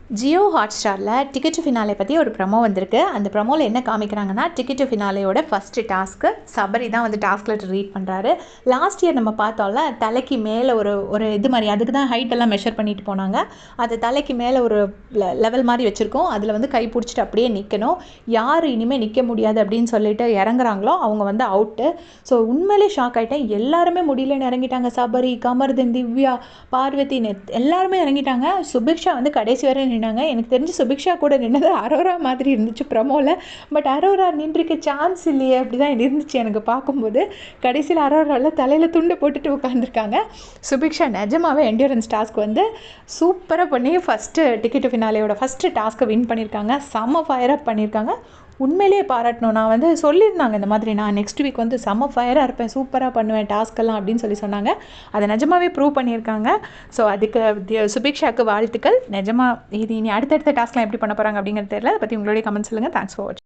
ஜியோ ஹாட்ஸ்டாரில் ticket to finale பற்றி ஒரு ப்ரமோ வந்திருக்கு. அந்த ப்ரமோவில் என்ன காமிக்கிறாங்கன்னா, டிக்கெட் டு ஃபினாலேயோட ஃபஸ்ட்டு டாஸ்க்கு சபரி தான் வந்து டாஸ்க் லெட்டர் ரீட் பண்ணுறாரு. லாஸ்ட் இயர் நம்ம பார்த்தோம்ல, தலைக்கு மேலே ஒரு இது மாதிரி, அதுக்கு தான் ஹைட் எல்லாம் மெஷர் பண்ணிட்டு போனாங்க. அது தலைக்கு மேலே ஒரு லெவல் மாதிரி வச்சுருக்கோம். அதில் வந்து கை பிடிச்சிட்டு அப்படியே நிற்கணும். யார் இனிமேல் நிற்க முடியாது அப்படின்னு சொல்லிட்டு இறங்குறாங்களோ அவங்க வந்து அவுட்டு. ஸோ உண்மையிலே ஷாக் ஆகிட்டேன். எல்லாருமே முடியலன்னு இறங்கிட்டாங்க. சபரி, கமர்தீன், திவ்யா, பார்வதி எல்லாருமே இறங்கிட்டாங்க. சுபிக்ஷா வந்து கடைசி வரை நின்னாங்க. எனக்கு தெரிஞ்சு சுபிக்ஷா கூட நின்னது அரோரா மாதிரி இருந்துச்சு ப்ரமோவில். பட் அரோரா நின்றுக்க சான்ஸ் இல்லையே, அப்படி தான் இருந்துச்சு எனக்கு பார்க்கும்போது. கடைசியில் அரோராவில் தலையில் துண்டு போட்டுட்டு உட்காந்துருக்காங்க. சுபிக்ஷா நிஜமாகவே என்டியூரன்ஸ் டாஸ்க் வந்து சூப்பராக பண்ணி ஃபஸ்ட்டு டிக்கெட் டு ஃபினாலேயோட ஃபஸ்ட்டு டாஸ்க்கை வின் பண்ணியிருக்காங்க. செம்ம ஃபயர் அப் பண்ணியிருக்காங்க. உண்மையிலேயே பாராட்டணும். நான் வந்து சொல்லியிருந்தாங்க இந்த மாதிரி, நான் நெக்ஸ்ட் வீக் வந்து செம்ம ஃபயராக இருப்பேன், சூப்பராக பண்ணுவேன் டாஸ்க்கெல்லாம் அப்படின்னு சொன்னாங்க. அதை நிஜமாகவே ப்ரூவ் பண்ணியிருக்காங்க. ஸோ அதுக்கு சுபிக்ஷாவுக்கு வாழ்த்துக்கள். நிஜமாக இது இனி அடுத்தடுத்த டாஸ்க்லாம் எப்படி பண்ண போகிறாங்க அப்படிங்கிறது தெரியல. அதை பற்றி உங்களுடைய கமெண்ட் சொல்லுங்கள். தேங்க்ஸ் ஃபார் வாட்சிங்.